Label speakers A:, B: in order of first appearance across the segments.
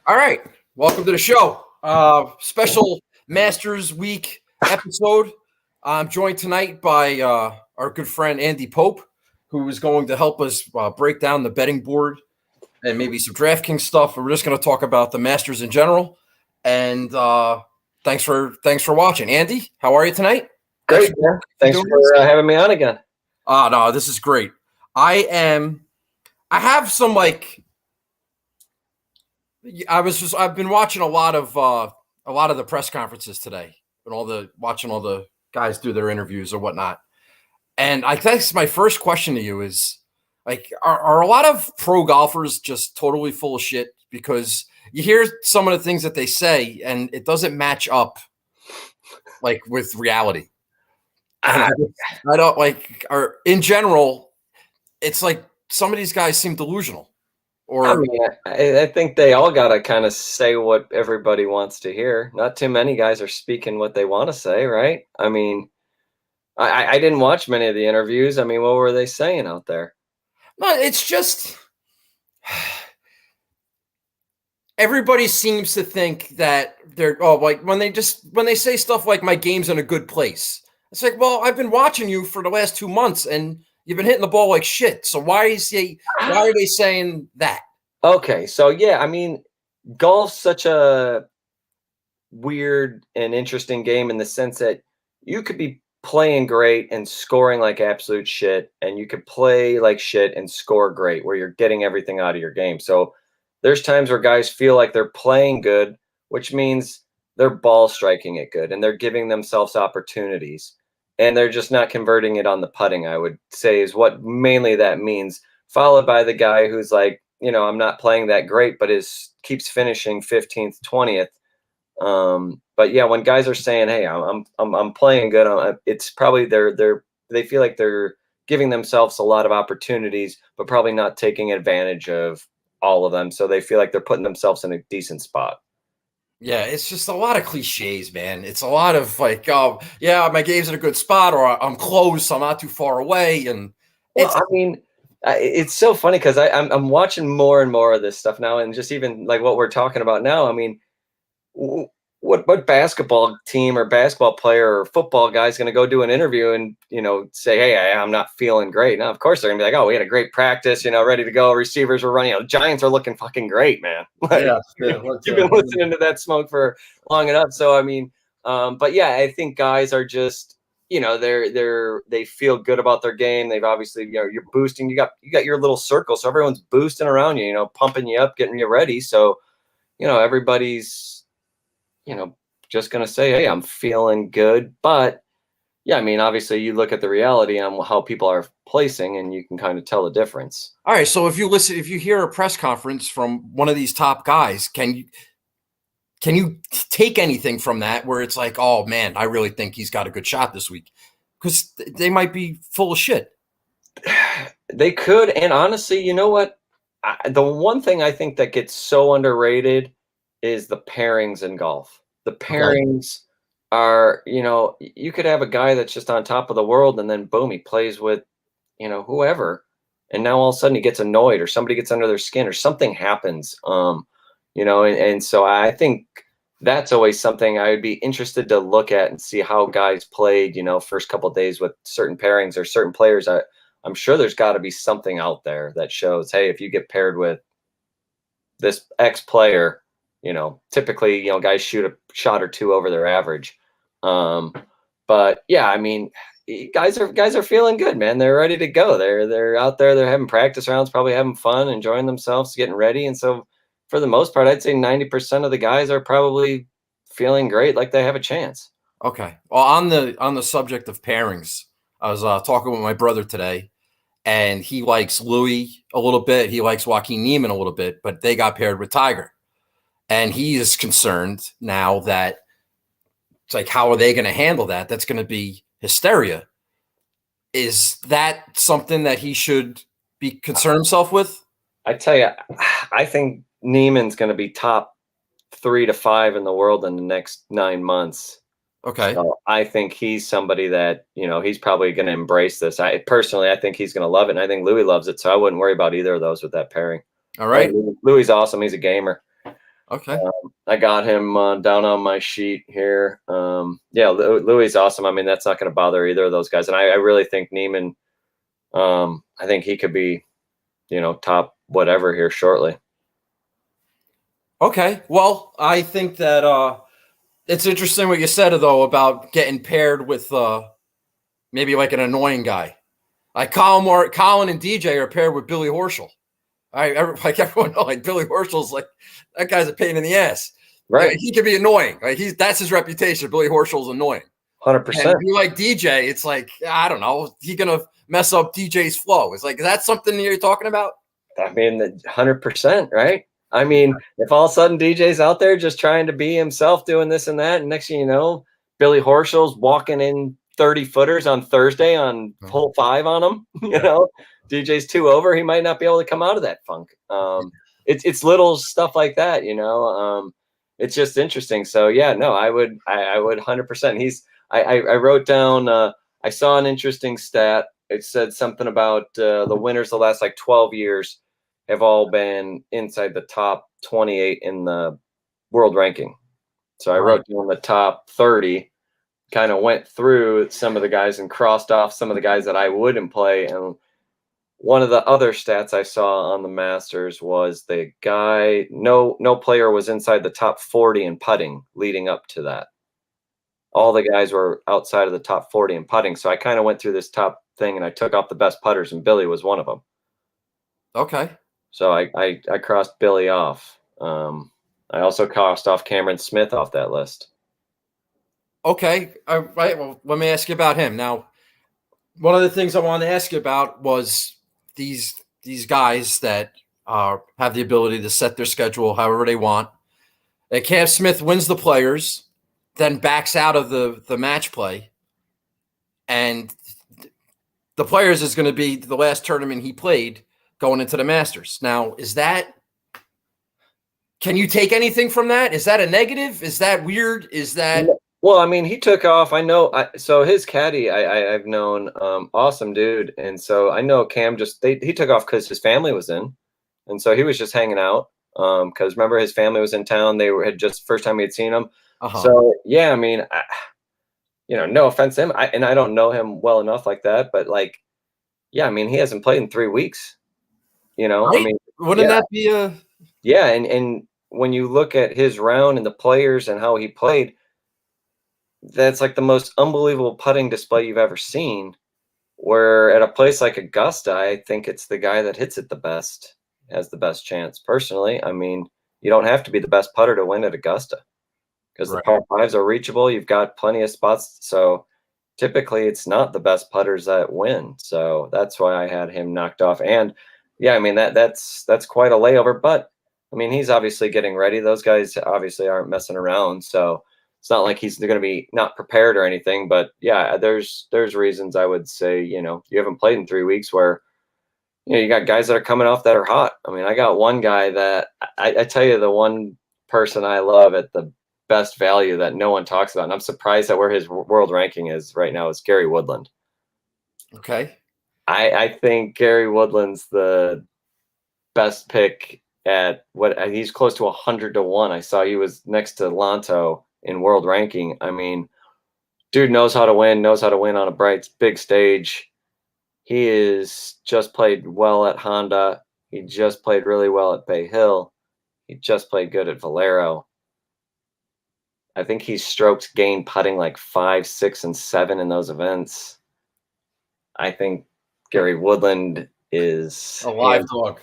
A: All right. Welcome to the show. Special Masters Week episode. I'm joined tonight by our good friend Andy Pope, who is going to help us break down the betting board and maybe some DraftKings stuff. We're just going to talk about the Masters in general. And thanks for watching. Andy, how are you tonight?
B: Great, man. Thanks for having me on again.
A: No, this is great. I have some I've been watching a lot of the press conferences today and watching all the guys do their interviews or whatnot. And I guess my first question to you is are a lot of pro golfers just totally full of shit? Because you hear some of the things that they say and it doesn't match up with reality. And I don't or in general, it's like some of these guys seem delusional.
B: I think they all got to kind of say what everybody wants to hear. Not too many guys are speaking what they want to say, right? I mean, I didn't watch many of the interviews. I mean, what were they saying out there?
A: No, it's just everybody seems to think that they're when they say stuff like my game's in a good place. It's like, well, I've been watching you for the last 2 months and you've been hitting the ball like shit. So why are they saying that?
B: Okay, so yeah, I mean, golf's such a weird and interesting game in the sense that you could be playing great and scoring like absolute shit, and you could play like shit and score great, where you're getting everything out of your game. So there's times where guys feel like they're playing good, which means they're ball striking it good and they're giving themselves opportunities. And they're just not converting it on the putting, I would say, is what mainly that means. Followed by the guy who's like, I'm not playing that great, but keeps finishing 15th, 20th. But yeah, when guys are saying, "Hey, I'm playing good," it's probably they feel like they're giving themselves a lot of opportunities, but probably not taking advantage of all of them. So they feel like they're putting themselves in a decent spot.
A: Yeah, it's just a lot of cliches, man. It's a lot of oh, yeah, my game's in a good spot, or I'm close, I'm not too far away. And
B: it's so funny because I'm watching more and more of this stuff now, and just even like what we're talking about now. I mean, what basketball team or basketball player or football guy is going to go do an interview and say, "Hey, I'm not feeling great"? Now, of course, they're gonna be like, "Oh, we had a great practice, ready to go. Receivers were running. Giants are looking fucking great, man." You've been listening to that smoke for long enough. So I mean, but yeah, I think guys are just they feel good about their game. They've obviously you're boosting. You got your little circle, so everyone's boosting around you, pumping you up, getting you ready. So everybody's just going to say, "Hey, I'm feeling good." But yeah, I mean, obviously you look at the reality on how people are placing and you can kind of tell the difference.
A: All right. So if you hear a press conference from one of these top guys, can you take anything from that where it's like, "Oh man, I really think he's got a good shot this week"? Because they might be full of shit.
B: They could. And honestly, you know what? The one thing I think that gets so underrated is the pairings in golf. The pairings are, you could have a guy that's just on top of the world and then boom, he plays with, whoever. And now all of a sudden he gets annoyed or somebody gets under their skin or something happens. And so I think that's always something I would be interested to look at and see how guys played, first couple of days with certain pairings or certain players. I'm sure there's got to be something out there that shows, hey, if you get paired with this X player, typically, guys shoot a shot or two over their average. But yeah, I mean, guys are feeling good, man. They're ready to go. They're out there. They're having practice rounds, probably having fun, enjoying themselves, getting ready. And so for the most part, I'd say 90% of the guys are probably feeling great, like they have a chance.
A: Okay. Well, on the subject of pairings, I was talking with my brother today, and he likes Louis a little bit. He likes Joaquin Niemann a little bit, but they got paired with Tiger. And he is concerned now that it's like, how are they going to handle that? That's going to be hysteria. Is that something that he should be concerned himself with?
B: I tell you, I think Niemann's going to be top 3 to 5 in the world in the next 9 months.
A: Okay.
B: So I think he's somebody that, he's probably going to embrace this. I think he's going to love it. And I think Louis loves it. So I wouldn't worry about either of those with that pairing.
A: All right.
B: Louis awesome. He's a gamer.
A: Okay.
B: I got him down on my sheet here. Yeah, Louis is awesome. I mean, that's not going to bother either of those guys. And I really think Neiman, I think he could be, top whatever here shortly.
A: Okay. Well, I think that it's interesting what you said though about getting paired with maybe like an annoying guy. Like Colin and DJ are paired with Billy Horschel. Like everyone knows, like Billy Horschel's like that guy's a pain in the ass.
B: Right.
A: He can be annoying. Like that's his reputation. Billy Horschel's annoying.
B: 100%.
A: And you like DJ, it's like I don't know. He's gonna mess up DJ's flow. It's like is that something you're talking about?
B: I mean, 100%, right? I mean, if all of a sudden DJ's out there just trying to be himself, doing this and that, and next thing you know, Billy Horschel's walking in 30 footers on Thursday on hole 5 on him, DJ's 2 over, he might not be able to come out of that funk. It's little stuff like that, it's just interesting. So yeah, no, I would 100%. I wrote down, I saw an interesting stat. It said something about the winners the last like 12 years have all been inside the top 28 in the world ranking. So I wrote down the top 30, kind of went through some of the guys and crossed off some of the guys that I wouldn't play. And one of the other stats I saw on the Masters was the guy, no player was inside the top 40 in putting leading up to that. All the guys were outside of the top 40 in putting. So I kind of went through this top thing and I took off the best putters, and Billy was one of them.
A: Okay.
B: So I crossed Billy off. I also crossed off Cameron Smith off that list.
A: Okay. All right. Well, let me ask you about him. Now, one of the things I wanted to ask you about was these guys that have the ability to set their schedule however they want. And Cam Smith wins the Players, then backs out of the match play, and the Players is going to be the last tournament he played going into the Masters. Now, can you take anything from that? Is that a negative? Is that weird? Is that?
B: Well, I mean, he took off. I know. So his caddy, I've known, awesome dude, and so I know Cam he took off because his family was in, and so he was just hanging out. Because remember, his family was in town. They had just first time he had seen him. So yeah, I mean, no offense to him, and I don't know him well enough like that, but like, yeah, I mean, he hasn't played in 3 weeks. Right? I mean,
A: wouldn't that be a?
B: Yeah, and when you look at his round and the Players and how he played, that's like the most unbelievable putting display you've ever seen. Where at a place like Augusta, I think it's the guy that hits it the best has the best chance. Personally, I mean, you don't have to be the best putter to win at Augusta because the par 5s are reachable. You've got plenty of spots. So typically it's not the best putters that win. So that's why I had him knocked off. And yeah, I mean, that's quite a layover, but I mean, he's obviously getting ready. Those guys obviously aren't messing around. So it's not like they're going to be not prepared or anything, but yeah, there's reasons I would say, you haven't played in 3 weeks where, you got guys that are coming off that are hot. I mean, I got one guy that I tell you, the one person I love at the best value that no one talks about, and I'm surprised at where his world ranking is right now, is Gary Woodland.
A: Okay.
B: I think Gary Woodland's the best pick at he's close to 100 to 1. I saw he was next to Lanto in world ranking. I mean, dude knows how to win on a big stage. He is just played well at Honda. He just played really well at Bay Hill. He just played good at Valero. I think he's strokes gained putting like 5, 6, and 7 in those events. I think Gary Woodland is
A: a live dog.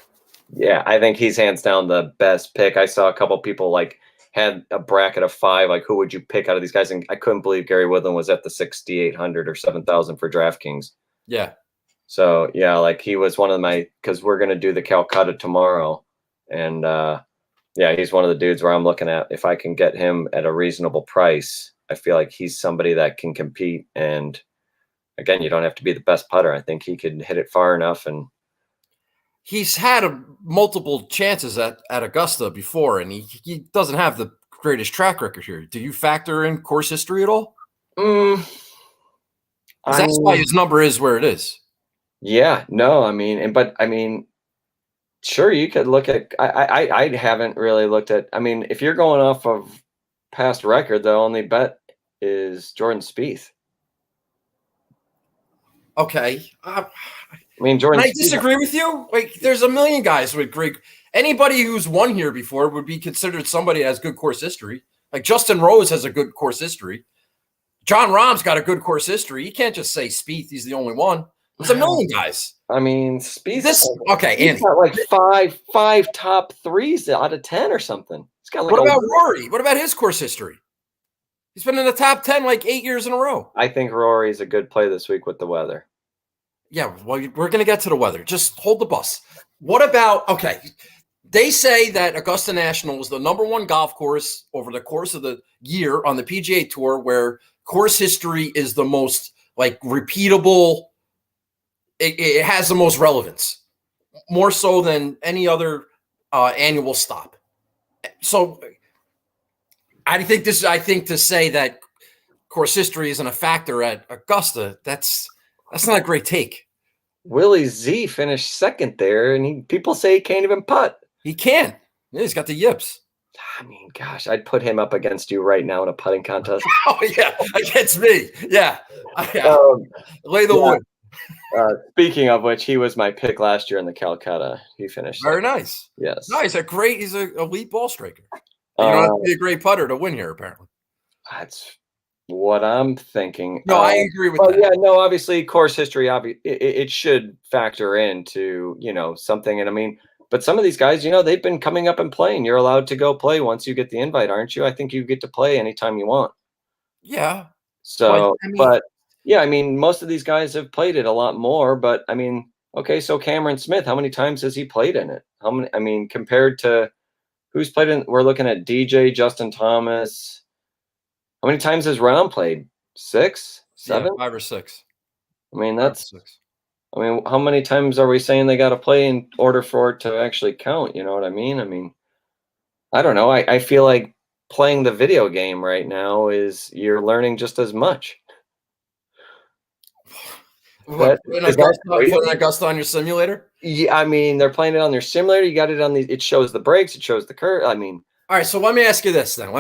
B: Yeah, I think he's hands down the best pick. I saw a couple people like had a bracket of 5, like who would you pick out of these guys? And I couldn't believe Gary Woodland was at the 6,800 or 7,000 for DraftKings.
A: Yeah.
B: So yeah, like he was one of because we're going to do the Calcutta tomorrow. And yeah, he's one of the dudes where I'm looking at if I can get him at a reasonable price. I feel like he's somebody that can compete. And again, you don't have to be the best putter. I think he can hit it far enough. And
A: he's had multiple chances at Augusta before, and he doesn't have the greatest track record here. Do you factor in course history at all?
B: That's
A: why his number is where it is.
B: Yeah, no, I mean, but I mean, Sure, you could look at. I haven't really looked at. I mean, if you're going off of past record, the only bet is Jordan Spieth.
A: Okay.
B: I mean, Jordan
A: Can I
B: Spieth.
A: disagree with you? Like, there's a million guys with great. Anybody who's won here before would be considered somebody that has good course history. Like Justin Rose has a good course history. John Rahm's got a good course history. You can't just say Spieth, he's the only one. There's a million guys.
B: I mean, Spieth.
A: Andy.
B: He's got like five top threes out of 10 or something. He's got like.
A: What about Rory? What about his course history? He's been in the top 10 like 8 years in a row.
B: I think Rory's a good play this week with the weather.
A: Yeah, well, we're going to get to the weather. Just hold the bus. What about, okay, they say that Augusta National is the #1 golf course over the course of the year on the PGA Tour where course history is the most, like, repeatable. It has the most relevance, more so than any other annual stop. So I think to say that course history isn't a factor at Augusta, that's not a great take.
B: Willie Z finished second there, and people say he can't even putt.
A: He can. Yeah, he's got the yips.
B: I mean, gosh, I'd put him up against you right now in a putting contest.
A: Oh, yeah, against me. Yeah. Lay the wood.
B: Speaking of which, he was my pick last year in the Calcutta. He finished
A: very nice.
B: Yes.
A: No, he's an elite ball striker. You don't have to be a great putter to win here, apparently.
B: That's what I'm thinking.
A: No, I agree with that.
B: Yeah, no, obviously course history, it should factor into, something. And I mean, but some of these guys, they've been coming up and playing. You're allowed to go play once you get the invite, aren't you? I think you get to play anytime you want.
A: Yeah.
B: So, but yeah, I mean, most of these guys have played it a lot more, but I mean, okay, so Cameron Smith, how many times has he played in it? How many, I mean, compared to who's played in, we're looking at DJ, Justin Thomas. How many times has Rahm played? 6, 7?
A: Yeah, 5 or 6.
B: I mean, that's 6. I mean, how many times are we saying they got to play in order for it to actually count? You know what I mean? I mean, I don't know. I feel like playing the video game right now is you're learning just as much.
A: What, putting Augusta on your simulator?
B: Yeah, I mean, they're playing it on their simulator. You got it on it shows the breaks, it shows the curve. I mean,
A: all right, so let me ask you this then.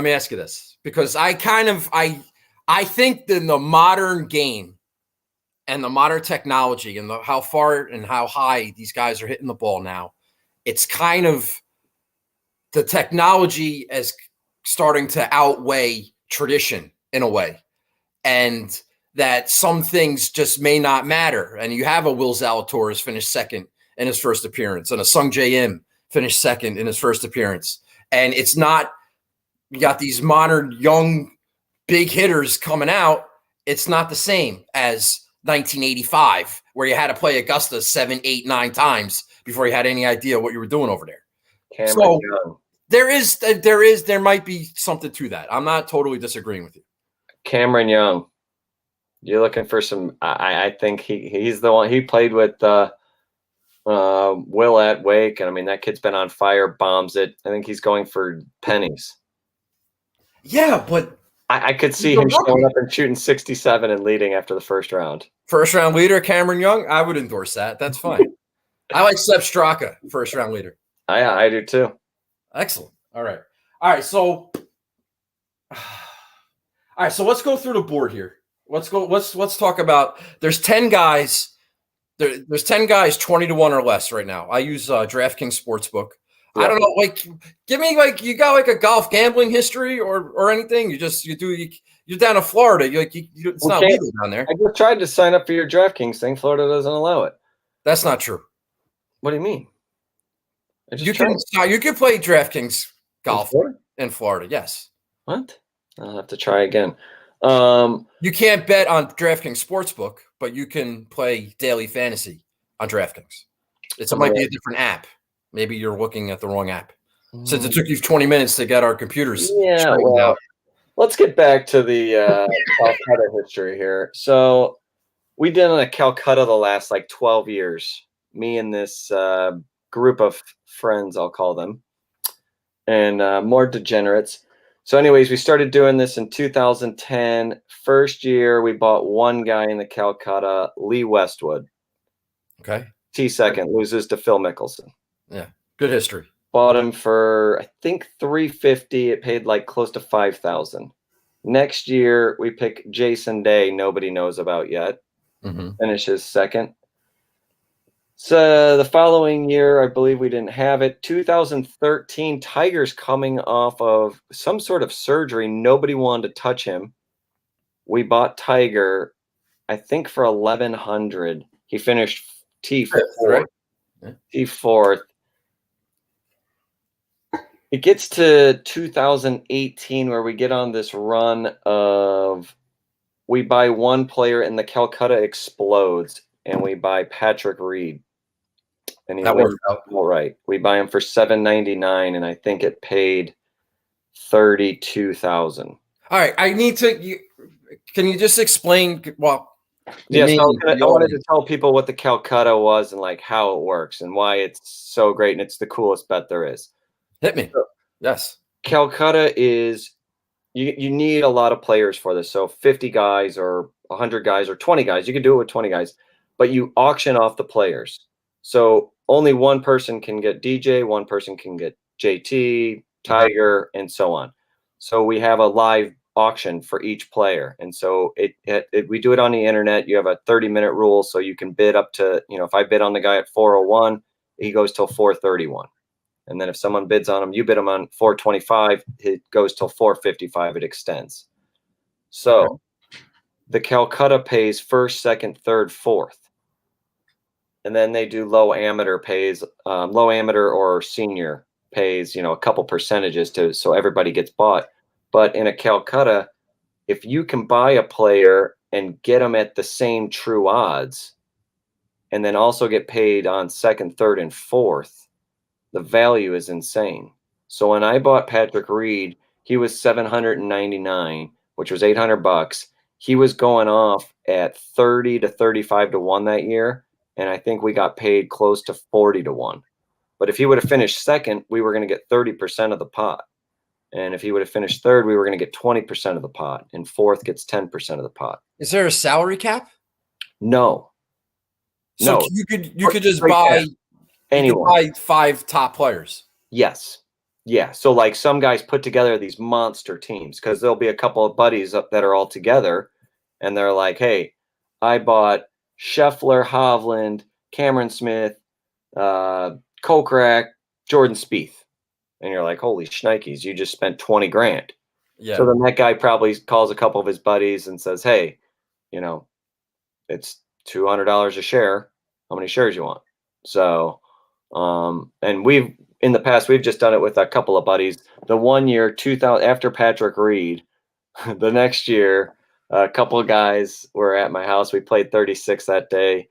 A: Because I think that the modern game and the modern technology and how far and how high these guys are hitting the ball now, it's kind of the technology is starting to outweigh tradition in a way. And that some things just may not matter. And you have a Will Zalatoris finish second in his first appearance and a Sung J M finish second in his first appearance. And it's not, you got these modern young big hitters coming out. It's not the same as 1985, where you had to play Augusta 7, 8, 9 times before you had any idea what you were doing over there.
B: Cameron Young.
A: There might be something to that. I'm not totally disagreeing with you.
B: Cameron Young. You're looking for some. I think he's the one. He played with Will at Wake, and I mean that kid's been on fire. Bombs it. I think he's going for pennies.
A: Yeah, but
B: I could see him showing up and shooting 67 and leading after the first round.
A: First round leader, Cameron Young. I would endorse that. That's fine. I like Sepp Straka, first round leader.
B: I do too.
A: Excellent. All right. So let's go through the board here. Let's talk about. There's 10 guys. There's 10 guys 20-1 or less right now. I use DraftKings Sportsbook. Yeah. I don't know, like, give me you got like a golf gambling history or anything. You're down in Florida. It's not legal down there.
B: I just tried to sign up for your DraftKings thing. Florida doesn't allow it.
A: That's not true.
B: What do you mean?
A: You can play DraftKings golf in Florida. Yes.
B: What? I'll have to try again.
A: You can't bet on DraftKings Sportsbook, but you can play daily fantasy on DraftKings. It might be a different app. Maybe you're looking at the wrong app. Since it took you 20 minutes to get our computers straightened out.
B: Let's get back to the Calcutta history here. So we did in a Calcutta the last 12 years. Me and this group of friends, I'll call them, and more degenerates. So anyways, we started doing this in 2010. First year, we bought one guy in the Calcutta, Lee Westwood.
A: Okay.
B: T2, loses to Phil Mickelson.
A: Yeah. Good history.
B: Bought him for, I think, $350. It paid like close to $5,000. Next year, we pick Jason Day, nobody knows about yet. Finishes second. So the following year, I believe we didn't have it. 2013, Tiger's coming off of some sort of surgery. Nobody wanted to touch him. We bought Tiger, I think, for 1,100. He finished T4.
A: Right? Yeah.
B: T4th. It gets to 2018 where we get on this run of we buy one player and the Calcutta explodes, and we buy Patrick Reed. And he
A: That
B: wins
A: worked out.
B: all right. We buy him for $799, and I think it paid $32,000.
A: All right. I need to. Can you just explain? Well,
B: Yes,
A: me,
B: I wanted to tell people what the Calcutta was and like how it works and why it's so great, and it's the coolest bet there is.
A: Hit me. Yes.
B: Calcutta is you need a lot of players for this. So 50 guys or 100 guys or 20 guys. You can do it with 20 guys, but you auction off the players. So only one person can get DJ, one person can get JT, Tiger, and so on. So we have a live auction for each player. And so we do it on the internet. You have a 30-minute rule, so you can bid up to, if I bid on the guy at 401, he goes till 431. And then if someone bids on him, you bid him on 425, it goes till 455, it extends. So the Calcutta pays first, second, third, fourth. And then they do low amateur pays, low amateur or senior pays, a couple percentages so everybody gets bought. But in a Calcutta, if you can buy a player and get them at the same true odds, and then also get paid on second, third, and fourth, the value is insane. So when I bought Patrick Reed, he was $799, which was $800. He was going off at 30 to 35 to 1 that year, and I think we got paid close to 40 to 1. But if he would have finished second, we were going to get 30% of the pot. And if he would have finished third, we were going to get 20% of the pot, and fourth gets 10% of the pot.
A: Is there a salary cap?
B: No.
A: So
B: no.
A: you could just buy
B: anyone.
A: You could buy 5 top players.
B: Yes. Yeah. So like some guys put together these monster teams because there'll be a couple of buddies that are all together, and they're like, hey, I bought Scheffler, Hovland, Cameron Smith, Kokrak, Jordan Spieth. And you're like, holy shnikes, you just spent 20 grand. Yeah. So then that guy probably calls a couple of his buddies and says, hey, it's $200 a share. How many shares you want? So, and in the past, we've just done it with a couple of buddies. The one year, 2000, after Patrick Reed, the next year, a couple of guys were at my house. We played 36 that day.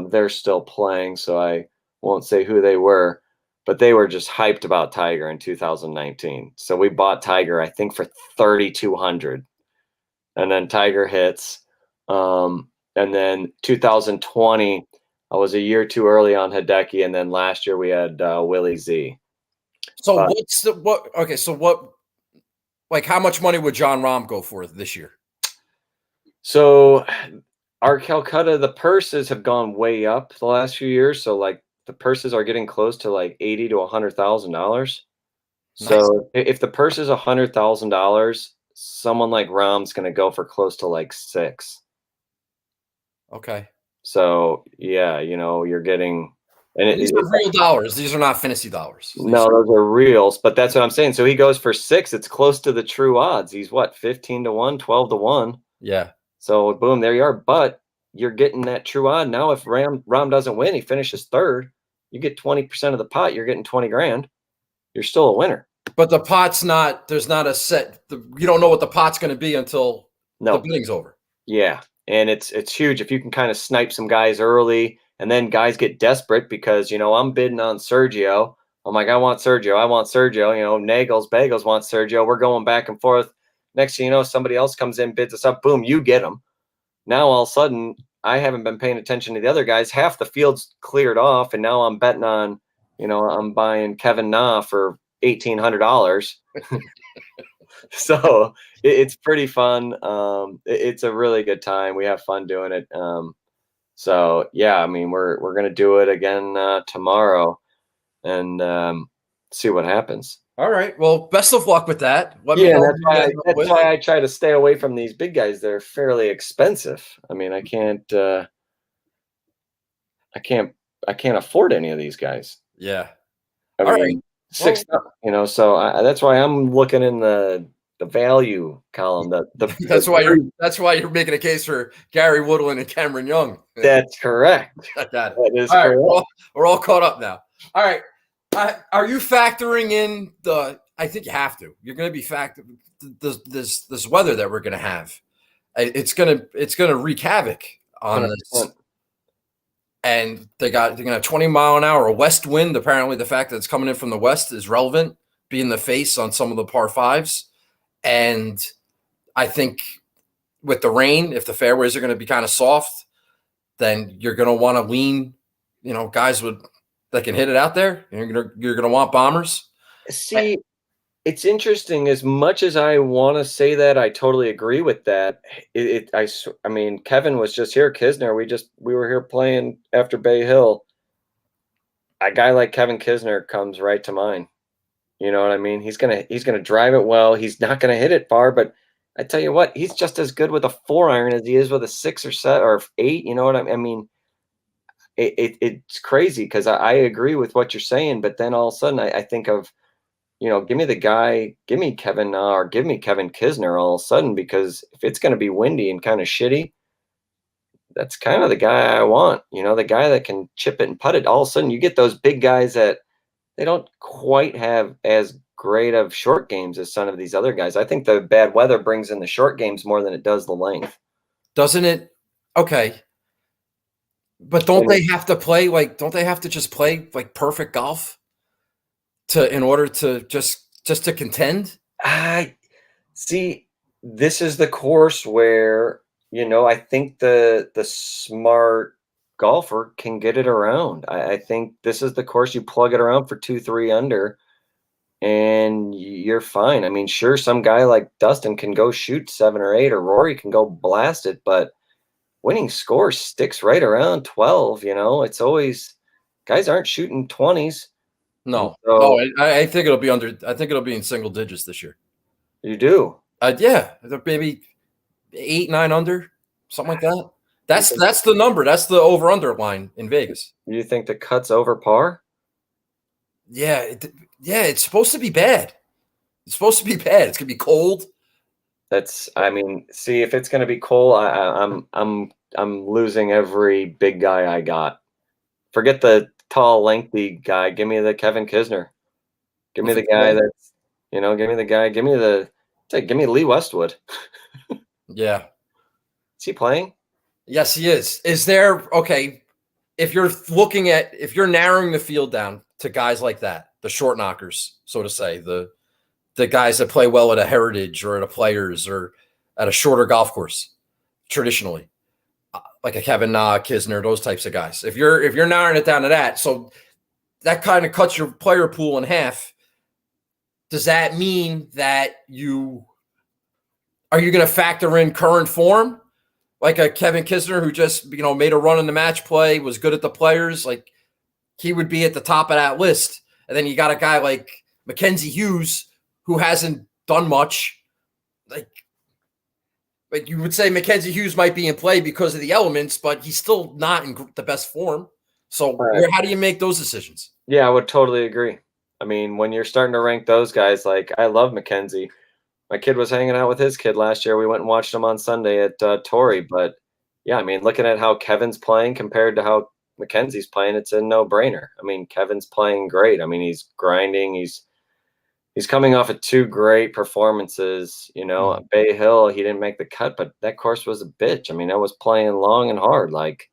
B: They're still playing, so I won't say who they were, but they were just hyped about Tiger in 2019. So we bought Tiger, I think, for $3,200, and then Tiger hits. And then 2020, I was a year too early on Hideki, and then last year we had Willie Z.
A: So how much money would John Rahm go for this year?
B: So our Calcutta, the purses have gone way up the last few years. So like the purses are getting close to like $80,000 to $100,000. So if the purse is $100,000, someone like Rahm's going to go for close to like $6,000.
A: Okay.
B: So yeah, you're getting, and
A: these are real dollars. These are not fantasy dollars.
B: No, those are reals. But that's what I'm saying. So he goes for $6,000. It's close to the true odds. He's what, 15 to 1, 12 to 1.
A: Yeah.
B: So boom, there you are. But you're getting that true odd. Now if Rahm doesn't win, he finishes third, you get 20% of the pot. You're getting 20 grand. You're still a winner.
A: But the pot's not, there's not a set, you don't know what the pot's going to be until the bidding's over.
B: Yeah. And it's huge if you can kind of snipe some guys early, and then guys get desperate because, I'm bidding on Sergio. I'm like, I want Sergio. Nagels, Bagels want Sergio. We're going back and forth. Next thing you know, somebody else comes in, bids us up. Boom, you get them. Now all of a sudden, I haven't been paying attention to the other guys. Half the field's cleared off, and now I'm betting on, I'm buying Kevin Na for $1,800. So it's pretty fun. It's a really good time. We have fun doing it. So yeah, I mean, we're going to do it again tomorrow. and see what happens.
A: All right. Well, best of luck with that. Let me
B: Yeah,
A: know
B: that's
A: who you end up
B: that's
A: with.
B: why I try to stay away from these big guys. They're fairly expensive. I mean, I can't I can't afford any of these guys.
A: Yeah.
B: I
A: All right.
B: mean,
A: Well,
B: so that's why I'm looking in the value column.
A: that's why you're making a case for Gary Woodland and Cameron Young.
B: That's correct.
A: I got it.
B: That is
A: All right.
B: correct.
A: We're all caught up now. All right. Are you factoring in I think you have to. You're going to be this weather that we're going to have. It's gonna wreak havoc on
B: 100%.
A: this. And they're gonna have 20-mile-an-hour west wind. Apparently, the fact that it's coming in from the west is relevant, being the face on some of the par fives. And I think with the rain, if the fairways are going to be kind of soft, then you're going to want to lean, guys that can hit it out there. You're gonna want bombers.
B: See, it's interesting. As much as I want to say that, I totally agree with that. I mean, Kevin was just here. Kisner, we were here playing after Bay Hill. A guy like Kevin Kisner comes right to mind. You know what I mean? He's gonna drive it well. He's not gonna hit it far, but I tell you what, he's just as good with a 4-iron as he is with a 6 or 7 or 8. You know what I mean? It's crazy because I agree with what you're saying, but then all of a sudden I think of, give me Kevin or give me Kevin Kisner all of a sudden, because if it's going to be windy and kind of shitty, that's kind of the guy I want. The guy that can chip it and putt it. All of a sudden you get those big guys that they don't quite have as great of short games as some of these other guys. I think the bad weather brings in the short games more than it does the length.
A: Doesn't it? Okay. But don't they have to just play like perfect golf in order to just to contend?
B: I see. This is the course where, I think the smart golfer can get it around. I think this is the course you plug it around for 2-3 under and you're fine. I mean, sure, some guy like Dustin can go shoot 7 or 8, or Rory can go blast it, but winning score sticks right around 12. It's always, guys aren't shooting 20s.
A: No,
B: so,
A: I think it'll be under. I think it'll be in single digits this year.
B: You do?
A: Yeah, maybe 8, 9 under, something like that. That's the number. That's the over under line in Vegas.
B: You think the cut's over par?
A: Yeah, it's supposed to be bad. It's supposed to be bad. It's gonna be cold.
B: See, if it's gonna be cold, I'm losing every big guy I got. Forget the tall, lengthy guy. Give me the Kevin Kisner. Give me the guy that's, give me Lee Westwood.
A: Yeah.
B: Is he playing?
A: Yes, he is. Is there, okay, if you're narrowing the field down to guys like that, the short knockers, so to say, the guys that play well at a Heritage or at a Players or at a shorter golf course, traditionally, like a Kevin Na, Kisner, those types of guys. If you're narrowing it down to that, so that kind of cuts your player pool in half. Does that mean that are you going to factor in current form? Like a Kevin Kisner who just, made a run in the match play, was good at the Players, like he would be at the top of that list. And then you got a guy like Mackenzie Hughes who hasn't done much. Like you would say Mackenzie Hughes might be in play because of the elements, but he's still not in the best form. So how do you make those decisions?
B: Yeah, I would totally agree. I mean, when you're starting to rank those guys, like I love Mackenzie. My kid was hanging out with his kid last year. We went and watched him on Sunday at Torrey. But yeah, I mean, looking at how Kevin's playing compared to how Mackenzie's playing, it's a no-brainer. I mean, Kevin's playing great. I mean, he's grinding. He's coming off of 2 great performances. At Bay Hill, he didn't make the cut, but that course was a bitch. I mean, I was playing long and hard. Like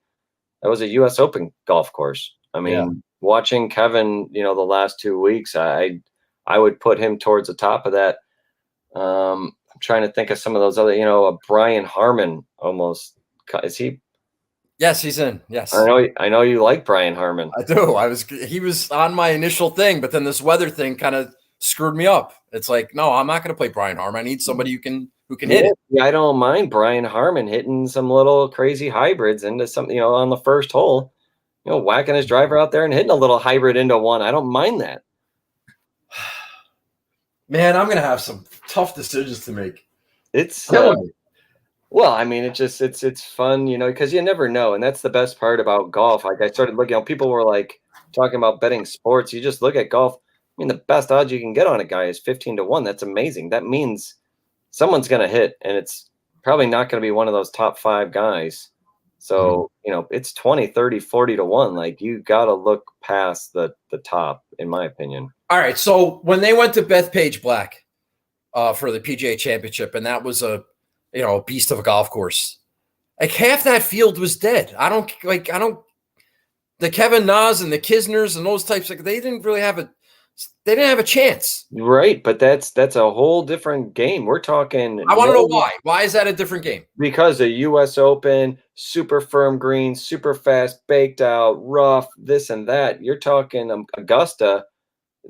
B: that was a U.S. Open golf course. I mean, watching Kevin, the last 2 weeks, I would put him towards the top of that. I'm trying to think of some of those other, a Brian Harmon almost. Is he?
A: Yes, he's in. Yes.
B: I know you like Brian Harmon.
A: I do. He was on my initial thing, but then this weather thing kind of screwed me up. It's like, no, I'm not going to play Brian Harmon. I need somebody who can hit it.
B: Yeah, I don't mind Brian Harmon hitting some little crazy hybrids into something, on the first hole. whacking his driver out there and hitting a little hybrid into one. I don't mind that.
A: Man, I'm gonna have some tough decisions to make.
B: It's well, I mean, it's fun, because you never know, and that's the best part about golf. Like I started looking, people were like talking about betting sports. You just look at golf. I mean, the best odds you can get on a guy is 15-1. That's amazing. That means someone's going to hit, and it's probably not going to be one of those top 5 guys. So, it's 20, 30, 40-1. Like, you got to look past the top, in my opinion.
A: All right. So when they went to Bethpage Black for the PGA Championship, and that was a beast of a golf course, like half that field was dead. The Kevin Nas and the Kisners and those types, like they didn't have a chance.
B: Right, but that's a whole different game. We're talking.
A: I want to know why. Why is that a different game?
B: Because the U.S. Open, super firm greens, super fast, baked out, rough, this and that. You're talking Augusta.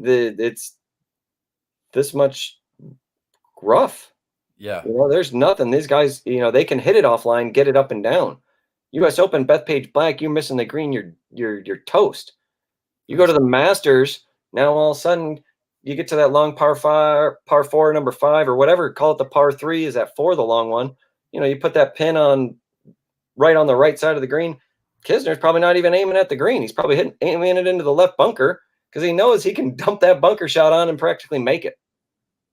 B: It's this much rough.
A: Yeah.
B: There's nothing. These guys, they can hit it offline, get it up and down. U.S. Open, Bethpage Black, you're missing the green, you're toast. You go to the Masters. Now all of a sudden you get to that long par 4, number 5 or whatever, call it the par 3, is that 4, the long one. You put that pin on the right side of the green. Kisner's probably not even aiming at the green. He's probably aiming it into the left bunker because he knows he can dump that bunker shot on and practically make it.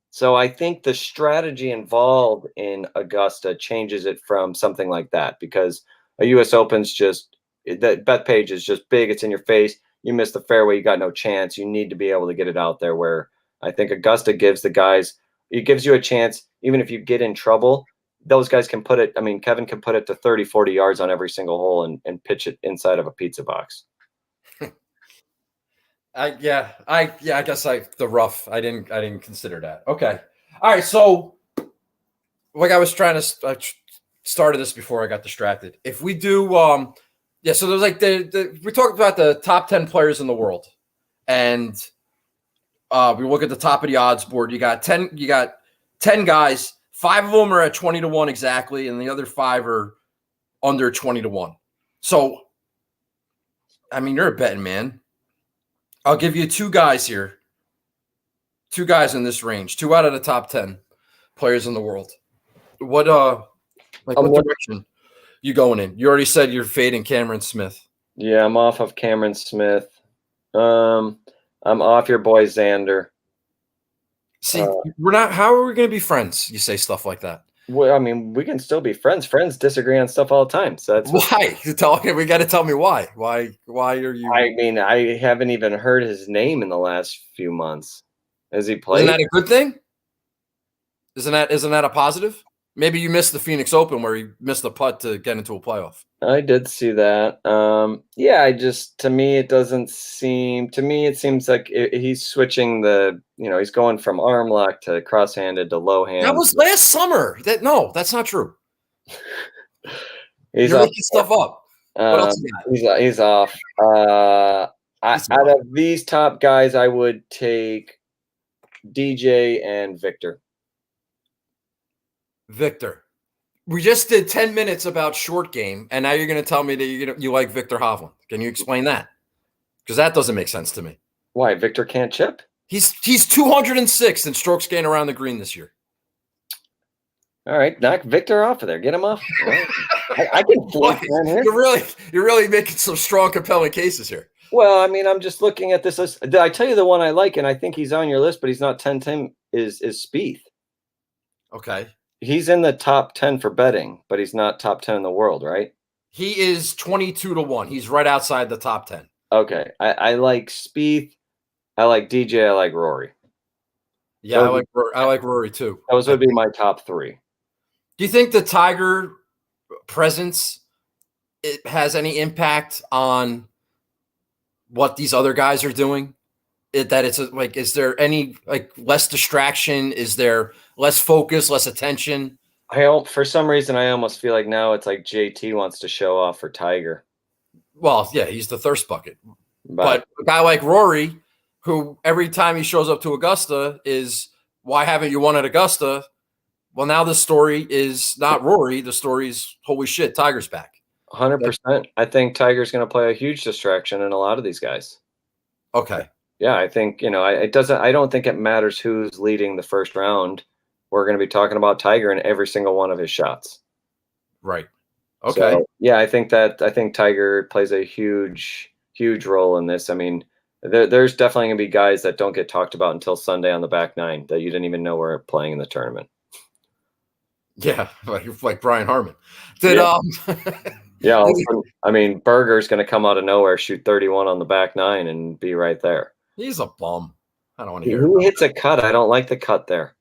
B: So I think the strategy involved in Augusta changes it from something like that, because a U.S. Open's that Bethpage is just big. It's in your face. You miss the fairway, you got no chance. You need to be able to get it out there, where I think Augusta gives the guys, it gives you a chance. Even if you get in trouble, those guys can put it. I mean, Kevin can put it to 30, 40 yards on every single hole and pitch it inside of a pizza box.
A: I guess the rough. I didn't consider that. Okay. All right. So like I was trying to started this before I got distracted. If we do, so there's like we talked about the top 10 players in the world, and we look at the top of the odds board. You got 10 guys. 5 of them are at 20-1 exactly, and the other 5 are under 20-1. So, I mean, you're a betting man. I'll give you 2 guys here. 2 guys in this range. 2 out of the top 10 players in the world. What direction you going in? You already said you're fading Cameron Smith.
B: Yeah, I'm off of Cameron Smith. I'm off your boy Xander.
A: See, we're not. How are we going to be friends? You say stuff like that.
B: Well, I mean, we can still be friends. Friends disagree on stuff all the time. So that's
A: why. We got to tell me why. Why are you?
B: I mean, I haven't even heard his name in the last few months. Has he played?
A: Isn't that a good thing? Isn't that a positive? Maybe you missed the Phoenix Open where he missed the putt to get into a playoff.
B: I did see that. To me, it seems like he's switching he's going from arm lock to cross-handed to low hand.
A: That was last summer. That's not true.
B: You're
A: making stuff up. What else you got?
B: He's off. Out of these top guys, I would take DJ and Victor.
A: We just did 10 minutes about short game, and now you're going to tell me that you like Victor Hovland. Can you explain that? Because that doesn't make sense to me.
B: Why? Victor can't chip?
A: He's 206 in strokes gained around the green this year.
B: All right, knock Victor off of there. Get him off. I can flip here.
A: You're really making some strong, compelling cases here.
B: Well, I mean, I'm just looking at this list. Did I tell you the one I like, and I think he's on your list, but he's not 10-10, is Spieth.
A: Okay.
B: He's in the top 10 for betting, but he's not top 10 in the world, right?
A: He is 22-1. He's right outside the top 10.
B: Okay. I like Spieth. I like DJ. I like Rory.
A: Yeah, I like Rory too.
B: Those would be my top 3.
A: Do you think the Tiger presence has any impact on what these other guys are doing? Is there any less distraction? Is there less focus, less attention?
B: For some reason, I almost feel like now it's like JT wants to show off for Tiger.
A: Well, yeah, he's the thirst bucket. But a guy like Rory, who every time he shows up to Augusta is, why haven't you won at Augusta? Well, now the story is not Rory. The story is, holy shit, Tiger's back.
B: 100%. I think Tiger's going to play a huge distraction in a lot of these guys.
A: Okay.
B: Yeah, I think, it doesn't, I don't think it matters who's leading the first round. We're going to be talking about Tiger in every single one of his shots.
A: Right. Okay.
B: So, yeah, I think Tiger plays a huge, huge role in this. I mean, there's definitely going to be guys that don't get talked about until Sunday on the back nine that you didn't even know were playing in the tournament.
A: Yeah, like Brian Harmon.
B: Yeah, I mean, Berger's going to come out of nowhere, shoot 31 on the back nine, and be right there.
A: He's a bum. I don't want to hear.
B: Who hits a cut? I don't like the cut there.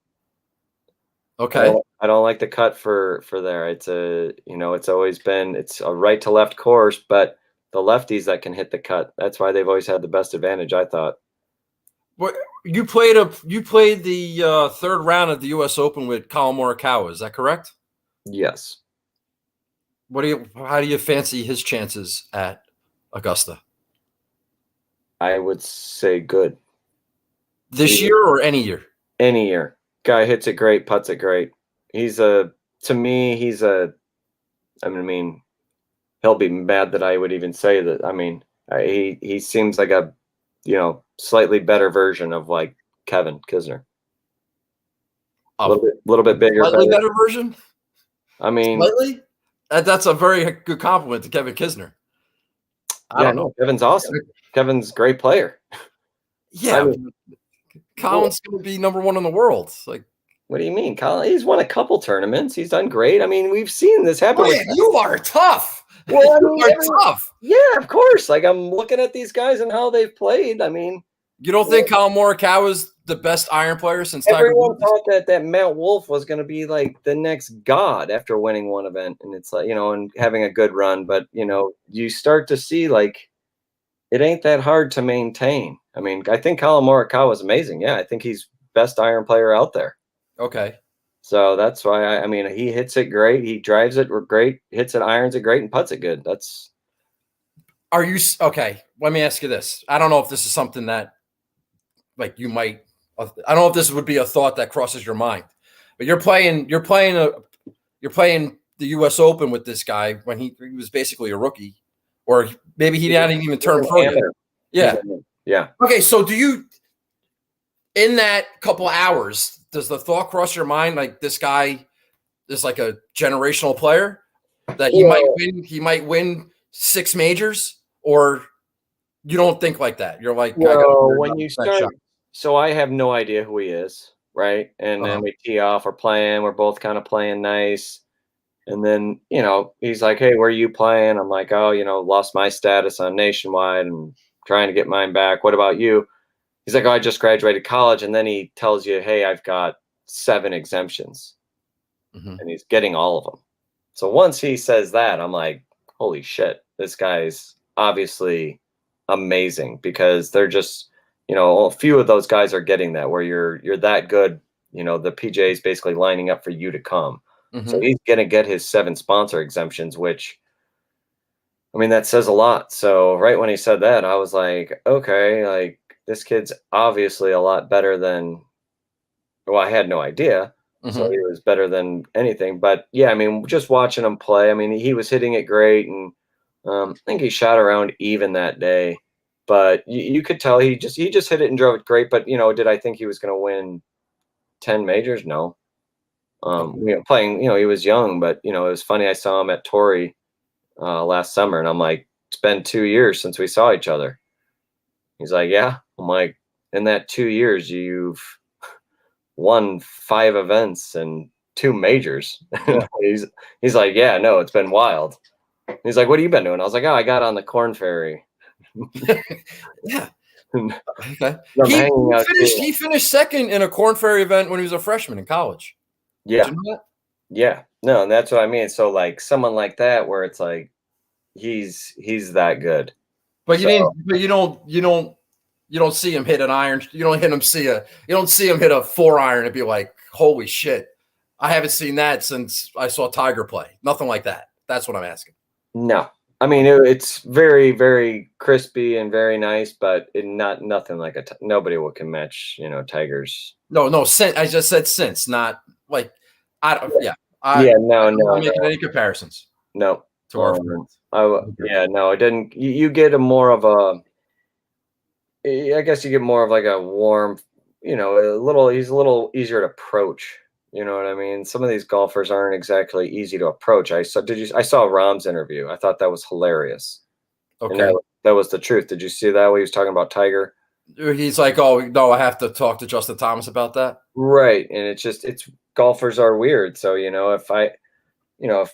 A: Okay.
B: I don't like the cut for there. It's it's always been, it's a right to left course, but the lefties that can hit the cut. That's why they've always had the best advantage, I thought.
A: What you played the third round of the U.S. Open with Colin Morikawa, is that correct?
B: Yes.
A: How do you fancy his chances at Augusta?
B: I would say good.
A: This year or any year?
B: Any year. Guy hits it great, putts it great. To me, I mean, he'll be mad that I would even say that. I mean, he seems like a, slightly better version of like Kevin Kisner. A little bit bigger.
A: Slightly better version?
B: I mean,
A: slightly? That's a very good compliment to Kevin Kisner. I don't know.
B: Kevin's awesome. Kevin's a great player.
A: Yeah. Colin's going to be number one in the world. Like,
B: what do you mean, Colin? He's won a couple tournaments. He's done great. I mean, we've seen this happen.
A: Oh, yeah, you are tough.
B: Well,
A: you are tough.
B: Yeah, of course. Like, I'm looking at these guys and how they've played. I mean,
A: you don't think Colin Morikawa is the best iron player since Tiger?
B: Everyone thought that Matt Wolff was going to be like the next god after winning one event, and it's like, and having a good run. But you start to see like it ain't that hard to maintain. I mean, I think Colin Morikawa is amazing. Yeah, I think he's best iron player out there.
A: Okay.
B: So that's why I mean, he hits it great. He drives it great, hits it, irons it great, and putts it good.
A: Are you okay? Let me ask you this. I don't know if this is something that like you might. I don't know if this would be a thought that crosses your mind, but you're playing the U.S. Open with this guy when he was basically a rookie, or maybe he hadn't even turned pro yet. Yeah.
B: Yeah.
A: Okay, so do you, in that couple hours, does the thought cross your mind like this guy is like a generational player that he might win 6 majors, or you don't think like that? You're like,
B: when you start. So I have no idea who he is, right? And then we tee off, we're playing, we're both kind of playing nice. And then, he's like, hey, where are you playing? I'm like, oh, lost my status on Nationwide and trying to get mine back. What about you? He's like, oh, I just graduated college. And then he tells you, hey, I've got 7 exemptions. Mm-hmm. And he's getting all of them. So once he says that, I'm like, holy shit, this guy's obviously amazing, because they're just, a few of those guys are getting that where you're that good. The PGA is basically lining up for you to come. Mm-hmm. So he's going to get his 7 sponsor exemptions, which, I mean, that says a lot. So right when he said that, I was like, okay, like this kid's obviously a lot better than, well, I had no idea. Mm-hmm. So he was better than anything. But yeah, I mean, just watching him play, I mean, he was hitting it great. And I think he shot around even that day. But you could tell he just hit it and drove it great. But, did I think he was going to win 10 majors? No. Playing, he was young, but, it was funny. I saw him at Torrey last summer, and I'm like, it's been 2 years since we saw each other. He's like, yeah. I'm like, in that 2 years, you've won 5 events and 2 majors. Yeah. He's like, yeah, no, it's been wild. He's like, what have you been doing? I was like, oh, I got on the Corn Ferry.
A: Yeah. Okay. He finished second in a Corn Ferry event when he was a freshman in college.
B: Yeah. Did you know that? Yeah. No, and that's what I mean. So like someone like that, where it's like he's that good.
A: But you don't see him hit an iron. You don't see him hit a 4-iron and be like, holy shit. I haven't seen that since I saw Tiger play. Nothing like that. That's what I'm asking.
B: No. I mean, it's very, very crispy and very nice, but nothing like nobody can match, Tiger's.
A: No. I just said since, not like I don't. Yeah.
B: No.
A: I'm not making any comparisons.
B: No.
A: To our friends.
B: Yeah, no, it didn't. You get a more of a. I guess you get more of like a warm, a little. He's a little easier to approach. You know what I mean? Some of these golfers aren't exactly easy to approach. I saw Rahm's interview. I thought that was hilarious, and
A: Okay.
B: that was the truth. Did you see that? When he was talking about Tiger.
A: He's like, oh no, I have to talk to Justin Thomas about that.
B: Right, and it's golfers are weird. So if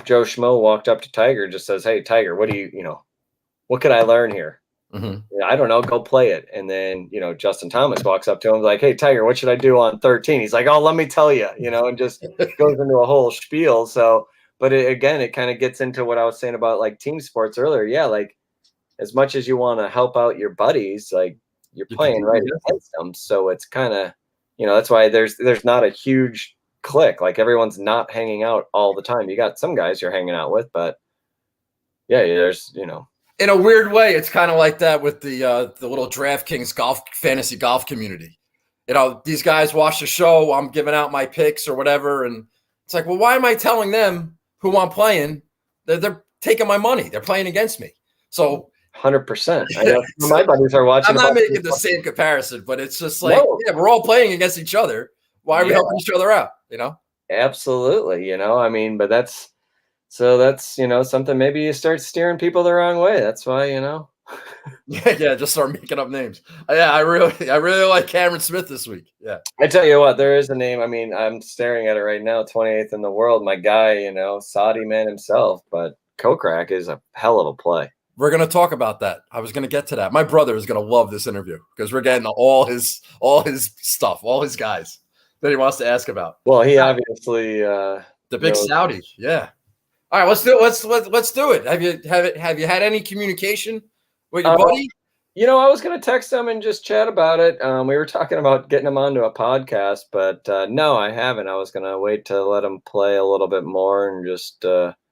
B: Joe Schmo walked up to Tiger, and just says, "Hey, Tiger, what could I learn here?"
A: Mm-hmm.
B: I don't know, go play it. And then, Justin Thomas walks up to him like, "Hey, Tiger, what should I do on 13?" He's like, "Oh, let me tell you," and just goes into a whole spiel. So, but again, it kind of gets into what I was saying about like team sports earlier. Yeah, like as much as you want to help out your buddies, like you're
A: You
B: playing
A: compete
B: right
A: against them.
B: against them. So it's kind of, that's why there's not a huge clique. Like everyone's not hanging out all the time. You got some guys you're hanging out with, but yeah, there's,
A: In a weird way, it's kind of like that with the little DraftKings fantasy golf community. These guys watch the show. I'm giving out my picks or whatever, and it's like, well, why am I telling them who I'm playing? They're taking my money. They're playing against me. So
B: 100%. I know my buddies are watching.
A: I'm not making the same comparison, but it's just like,
B: No.
A: yeah, we're all playing against each other. Why are we helping each other out?
B: Absolutely. I mean, but that's something maybe you start steering people the wrong way. That's why,
A: Yeah, just start making up names. Yeah, I really like Cameron Smith this week. Yeah.
B: I tell you what, there is a name. I mean, I'm staring at it right now, 28th in the world. My guy, Saudi man himself, but Kokrak is a hell of a play.
A: We're going to talk about that. I was going to get to that. My brother is going to love this interview because we're getting all his stuff, all his guys that he wants to ask about.
B: Well, he obviously
A: the big Saudi. Yeah. All right, let's do it. Let's do it. Have you had any communication with your buddy?
B: I was going to text him and just chat about it. We were talking about getting him onto a podcast, but no, I haven't. I was going to wait to let him play a little bit more and just.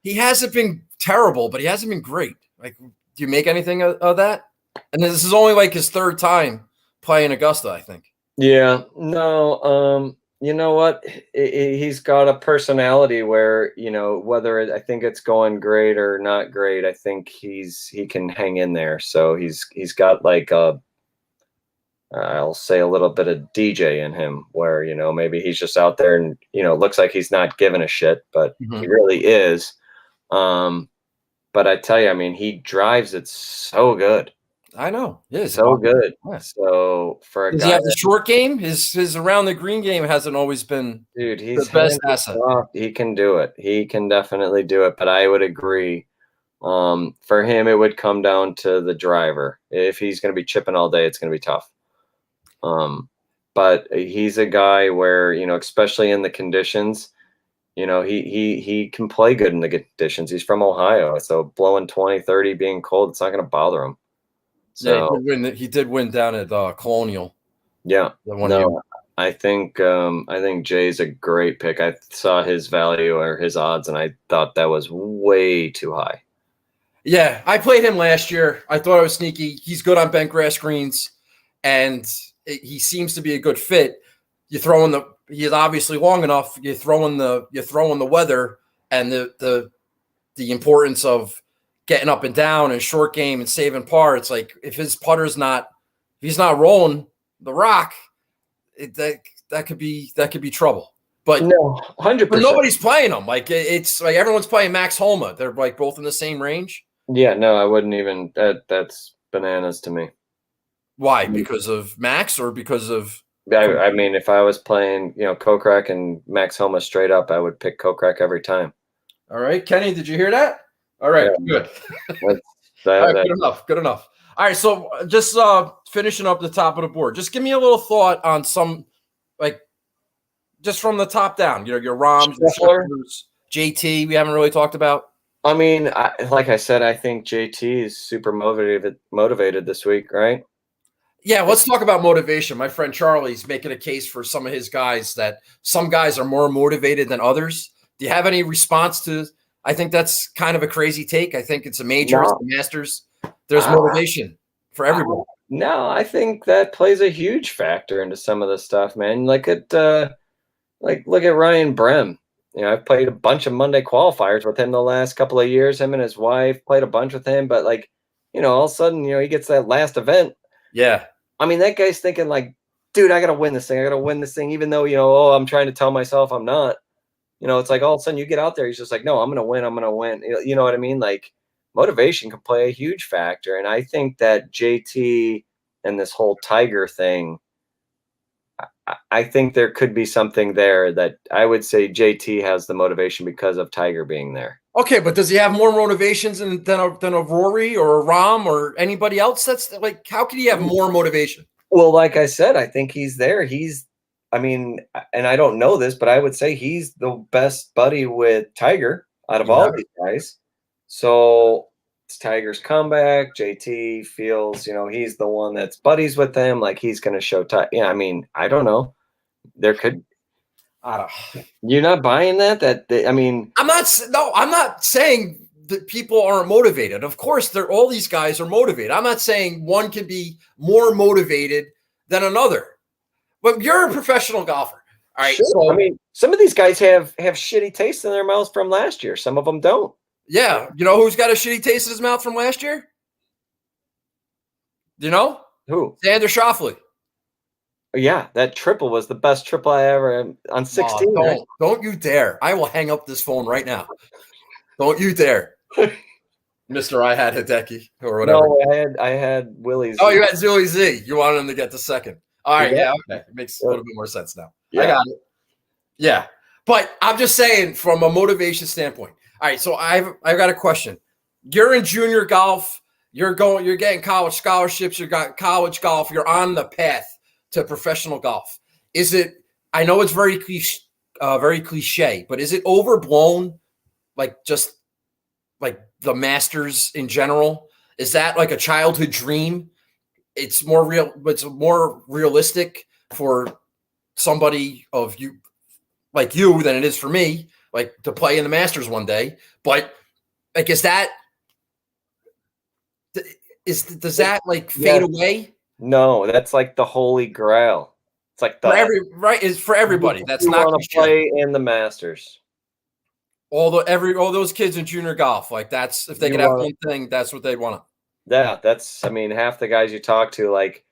A: He hasn't been terrible, but he hasn't been great. Like, do you make anything of that? And this is only like his third time playing Augusta, I think.
B: Yeah, no. You know what? He's got a personality where, whether I think it's going great or not great, I think he can hang in there. So he's got like I'll say a little bit of DJ in him where, maybe he's just out there and, looks like he's not giving a shit, but he really is. But I tell you, I mean, he drives it so good.
A: I know. Yeah,
B: so good. Yeah. So
A: does he have the short game? His around the green game hasn't always been
B: he's
A: the best asset.
B: He can do it. He can definitely do it. But I would agree. For him, it would come down to the driver. If he's going to be chipping all day, it's going to be tough. But he's a guy where, especially in the conditions, he can play good in the conditions. He's from Ohio. So blowing 20, 30, being cold, it's not going to bother him. So
A: yeah, he did win down at Colonial.
B: Yeah. No, I think Jay's a great pick. I saw his value or his odds, and I thought that was way too high.
A: Yeah, I played him last year. I thought it was sneaky. He's good on bent grass greens, and he seems to be a good fit. He's obviously long enough. You throw in the weather and the importance of getting up and down and short game and saving par. It's like if his putter's if he's not rolling the rock, that could be trouble. But
B: no, 100%.
A: But nobody's playing him. Like it's like everyone's playing Max Homa. They're like both in the same range.
B: Yeah, no, I wouldn't even. That's bananas to me.
A: Why? Because of Max or because of?
B: I mean, if I was playing, Kokrak and Max Homa straight up, I would pick Kokrak every time.
A: All right, Kenny, did you hear that? All right,
B: yeah.
A: Good. Good enough. All right, so just finishing up the top of the board. Just give me a little thought on some, like, just from the top down. Your Rahms, JT. We haven't really talked about.
B: I mean, like I said, I think JT is super motivated this week, right?
A: Yeah, let's talk about motivation. My friend Charlie's making a case for some of his guys that some guys are more motivated than others. Do you have any response to? I think that's kind of a crazy take. I think it's a major, it's the Masters. There's motivation for everybody.
B: No, I think that plays a huge factor into some of the stuff, man. Look at Ryan Brehm. I've played a bunch of Monday qualifiers with him the last couple of years. Him and his wife played a bunch with him, but like, all of a sudden, he gets that last event.
A: Yeah.
B: I mean, that guy's thinking like, dude, I gotta win this thing. I gotta win this thing, even though, oh, I'm trying to tell myself I'm not. It's like all of a sudden you get out there, he's just like, no, I'm gonna win. I'm gonna win. You know what I mean? Like motivation can play a huge factor. And I think that JT and this whole Tiger thing, I think there could be something there that I would say JT has the motivation because of Tiger being there.
A: Okay, but does he have more motivations than a Rory or a Rahm or anybody else? That's like, how can he have more motivation?
B: Well, like I said, I think he's there. I mean, and I don't know this, but I would say he's the best buddy with Tiger out of all these guys. So it's Tiger's comeback. JT feels, he's the one that's buddies with them. Like he's going to show Tiger. Yeah, I mean, I don't know. There could. You're not buying that? I mean,
A: I'm not saying that people aren't motivated. Of course, all these guys are motivated. I'm not saying one can be more motivated than another. But you're a professional golfer. All right.
B: Sure. So, I mean, some of these guys have shitty taste in their mouths from last year. Some of them don't.
A: Yeah. You know who's got a shitty taste in his mouth from last year? Do you know?
B: Who?
A: Xander Schauffele.
B: Yeah, that triple was the best triple I ever on 16.
A: Don't you dare. I will hang up this phone right now. Don't you dare. Mr. I had Hideki or whatever.
B: No, I had Willie Z.
A: Oh, you had Willie Z. You wanted him to get the second. All right, yeah, okay. It makes a little bit more sense now. Yeah. I got it. Yeah. But I'm just saying from a motivation standpoint. All right, so I've got a question. You're in junior golf, you're getting college scholarships, you got college golf, you're on the path to professional golf. Is it, I know it's very cliche, but is it overblown? Like just like the Masters in general? Is that like a childhood dream? It's more real. It's more realistic for somebody of you, like you, than it is for me, like to play in the Masters one day. But like, does that like fade away?
B: No, that's like the holy grail. It's like
A: is for everybody. That's
B: you
A: not
B: want to play in the Masters.
A: All those kids in junior golf, like that's if they could have one thing, that's what they want.
B: Yeah, I mean, half the guys you talk to, like,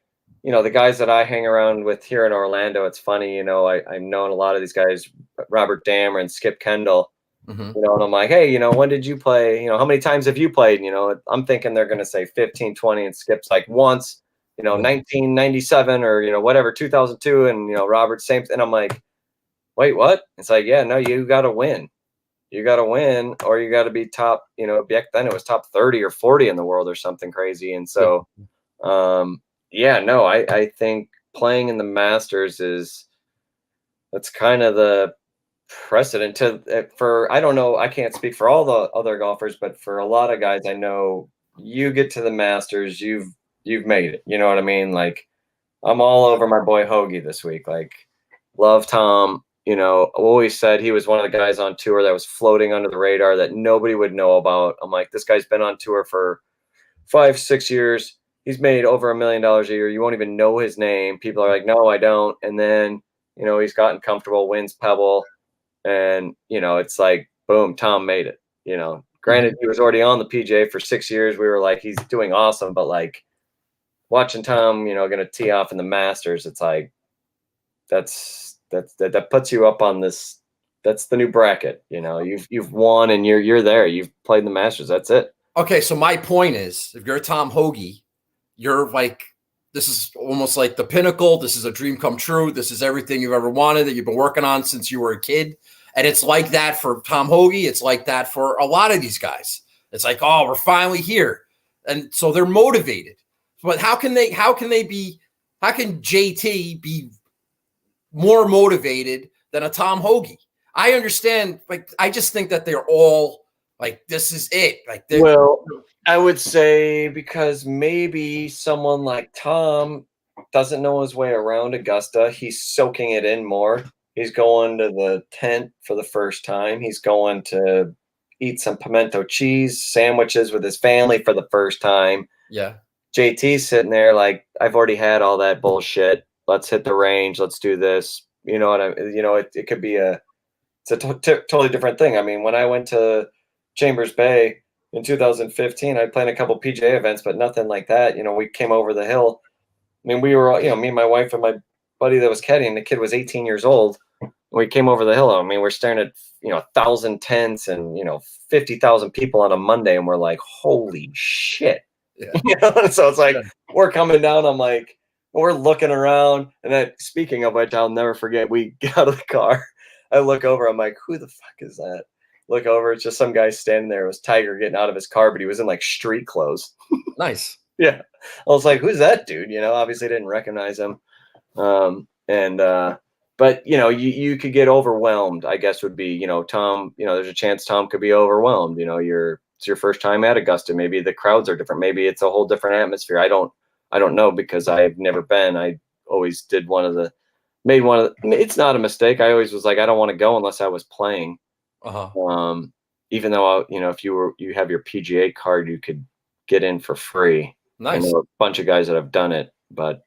B: the guys that I hang around with here in Orlando, it's funny, I've known a lot of these guys, Robert Dammer and Skip Kendall, and I'm like, hey, when did you play? How many times have you played? I'm thinking they're going to say 15, 20, and Skip's like once, 1997 or, whatever, 2002. And, Robert, same. And I'm like, wait, what? It's like, yeah, no, you got to win. You got to win, or you got to be top, back then it was top 30 or 40 in the world or something crazy. And so, I think playing in the Masters that's kind of the precedent for, I don't know, I can't speak for all the other golfers, but for a lot of guys, I know you get to the Masters, you've made it. You know what I mean? Like, I'm all over my boy Hoagie this week. Like, love Tom. Always said he was one of the guys on tour that was floating under the radar that nobody would know about. I'm like, this guy's been on tour for 5-6 years. He's made over $1 million a year. You won't even know his name. People are like, no, I don't. And then, he's gotten comfortable, wins Pebble. And, it's like, boom, Tom made it. Granted, he was already on the PGA for 6 years. We were like, he's doing awesome. But like watching Tom, going to tee off in the Masters, it's like, that puts you up on this. That's the new bracket. You've won and you're there. You've played the Masters. That's it.
A: Okay, so my point is, if you're Tom Hoagie, you're like, this is almost like the pinnacle. This is a dream come true. This is everything you've ever wanted that you've been working on since you were a kid. And it's like that for Tom Hoagie. It's like that for a lot of these guys. It's like, oh, we're finally here. And so they're motivated. But how can JT be more motivated than a Tom Hoagie? I understand. Like, I just think that they're all like, this is it. Like,
B: well, I would say because maybe someone like Tom doesn't know his way around Augusta. He's soaking it in more. He's going to the tent for the first time. He's going to eat some pimento cheese sandwiches with his family for the first time.
A: Yeah.
B: JT's sitting there like, I've already had all that bullshit. Let's hit the range. Let's do this. It could be it's a totally different thing. I mean, when I went to Chambers Bay in 2015, I played a couple PGA events, but nothing like that. We came over the hill. I mean, we were, me and my wife and my buddy that was caddying, the kid was 18 years old. We came over the hill. I mean, we're staring at, 1,000 tents and, 50,000 people on a Monday. And we're like, holy shit.
A: Yeah.
B: So it's like, we're coming down. I'm like, we're looking around. And then speaking of which, I'll never forget, we get out of the car. I look over. I'm like, who the fuck is that? Look over. It's just some guy standing there. It was Tiger getting out of his car, but he was in like street clothes.
A: Nice.
B: Yeah. I was like, who's that dude? Obviously didn't recognize him. But you could get overwhelmed, I guess would be, Tom, there's a chance Tom could be overwhelmed. It's your first time at Augusta. Maybe the crowds are different. Maybe it's a whole different atmosphere. I don't know, because I've never been. I always did it's not a mistake. I always was like, I don't want to go unless I was playing. Even though, if you have your PGA card, you could get in for free.
A: Nice.
B: I know a bunch of guys that have done it, but,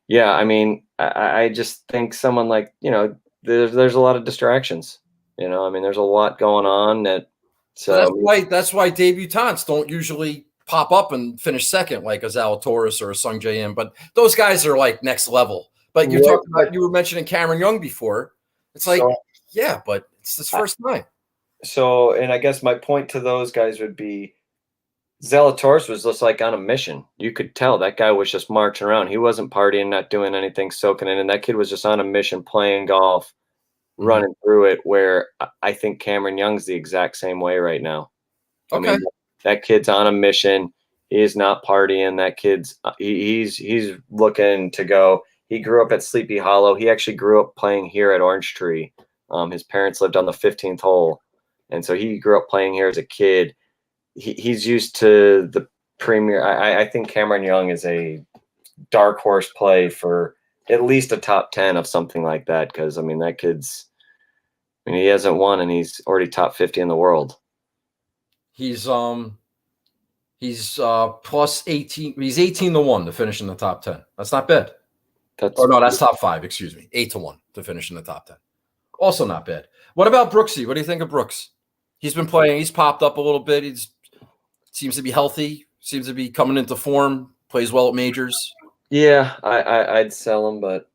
B: yeah, I mean, I just think someone like, there's a lot of distractions, I mean, there's a lot going on
A: that's why debutants don't usually pop up and finish second like a Zalatoris or a Sung J M, but those guys are like next level. But you were mentioning Cameron Young before. It's like, yeah, but it's his first time.
B: So, and I guess my point to those guys would be, Zalatoris was just like on a mission. You could tell that guy was just marching around. He wasn't partying, not doing anything, soaking in. And that kid was just on a mission, playing golf, running through it, where I think Cameron Young's the exact same way right now.
A: Okay.
B: I mean, that kid's on a mission. He is not partying. That kid's he's looking to go. He grew up at Sleepy Hollow. He actually grew up playing here at Orange Tree. His parents lived on the 15th hole. And so he grew up playing here as a kid. He's used to the premier. I think Cameron Young is a dark horse play for at least a top 10 of something like that. Because, I mean, that kid's – he hasn't won, and he's already top 50 in the world.
A: He's plus 18. He's 18-1 to finish in the top 10. That's not bad. That's top 5. Excuse me, 8-1 to finish in the top 10. Also not bad. What about Brooksy? What do you think of Brooks? He's been playing. He's popped up a little bit. He seems to be healthy. Seems to be coming into form. Plays well at majors.
B: Yeah, I'd sell him, but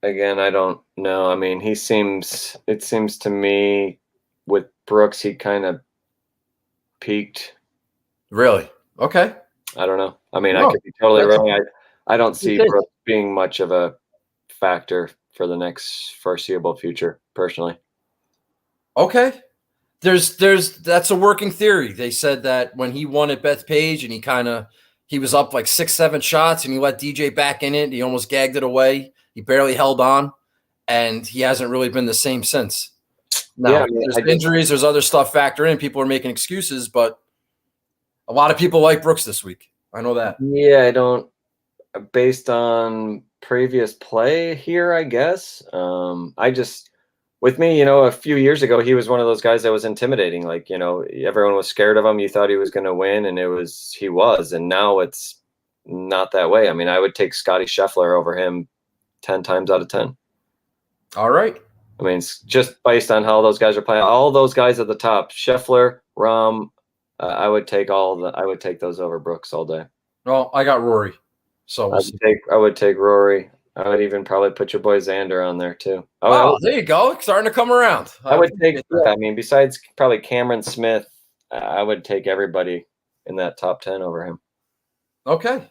B: again, I don't know. I mean, it seems to me with Brooks, he kind of peaked.
A: Really? Okay.
B: I don't know. I mean, I could be totally wrong. I don't see Brooks being much of a factor for the next foreseeable future, personally.
A: Okay. That's a working theory. They said that when he won at Bethpage and he was up like 6-7 shots and he let DJ back in it. He almost gagged it away. He barely held on, and he hasn't really been the same since. Now, there's injuries, there's other stuff factored in. People are making excuses, but a lot of people like Brooks this week. I know that.
B: Yeah, I don't. Based on previous play here, I guess. With me, a few years ago, he was one of those guys that was intimidating. Like, everyone was scared of him. You thought he was going to win, and he was. And now it's not that way. I mean, I would take Scotty Scheffler over him 10 times out of 10.
A: All right.
B: I mean, it's just based on how those guys are playing. All those guys at the top, Scheffler, Rahm, I would take those over Brooks all day.
A: Well, I got Rory, so
B: I would take Rory. I would even probably put your boy Xander on there too.
A: There you go. It's starting to come around.
B: I would take. Yeah, I mean, besides probably Cameron Smith, I would take everybody in that top 10 over him.
A: Okay,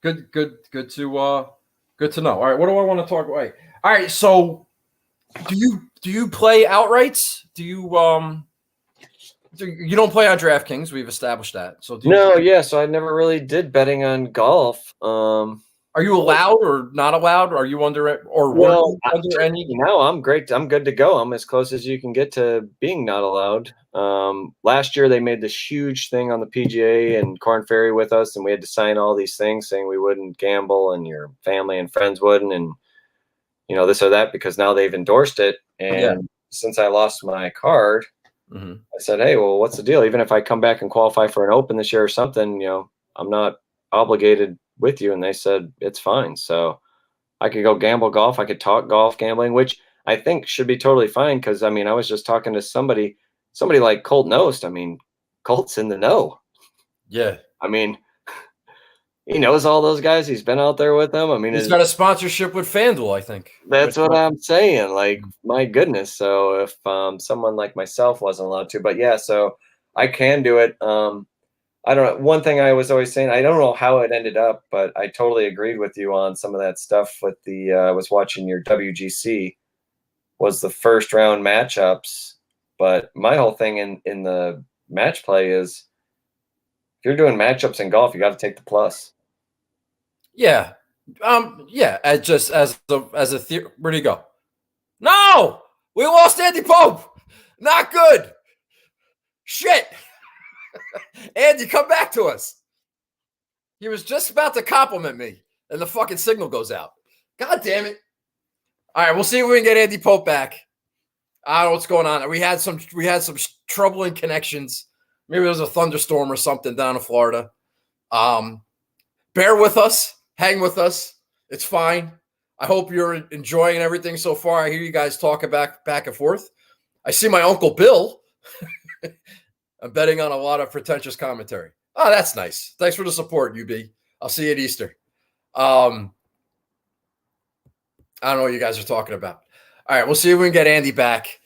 A: good to know. All right, what do I want to talk about? All right, so do you play outrights? Do you don't play on DraftKings? We've established that. So
B: so I never really did betting on golf.
A: Are you allowed or not allowed? Are you under it or under any?
B: No, I'm great. I'm good to go. I'm as close as you can get to being not allowed. Last year they made this huge thing on the PGA and Korn Ferry with us, and we had to sign all these things saying we wouldn't gamble and your family and friends wouldn't, and this or that, because now they've endorsed it. And since I lost my card, I said, hey, well, what's the deal? Even if I come back and qualify for an Open this year or something, I'm not obligated with you. And they said it's fine. So I could go gamble golf. I could talk golf gambling, which I think should be totally fine because I mean I was just talking to somebody like Colt Knost. I mean, Colt's in the know.
A: Yeah.
B: I mean, he knows all those guys. He's been out there with them. I mean,
A: He's got a sponsorship with FanDuel, I think.
B: that's what I'm saying. Like, my goodness. So if someone like myself wasn't allowed to, but yeah, so I can do it. I don't know. One thing I was always saying, I don't know how it ended up, but I totally agreed with you on some of that stuff with the I was watching your WGC was the first round matchups. But my whole thing in the match play is if you're doing matchups in golf, you got to take the plus.
A: Yeah. Yeah, as a theory. Where'd he go? No! We lost Andy Pope. Not good. Shit. Andy, come back to us. He was just about to compliment me, and the fucking signal goes out. God damn it. All right, we'll see if we can get Andy Pope back. I don't know what's going on. We had some troubling connections. Maybe there was a thunderstorm or something down in Florida. Bear with us. Hang with us. It's fine. I hope you're enjoying everything so far. I hear you guys talking back and forth. I see my Uncle Bill. I'm betting on a lot of pretentious commentary. Oh, that's nice. Thanks for the support, UB. I'll see you at Easter. I don't know what you guys are talking about. All right, we'll see if we can get Andy back.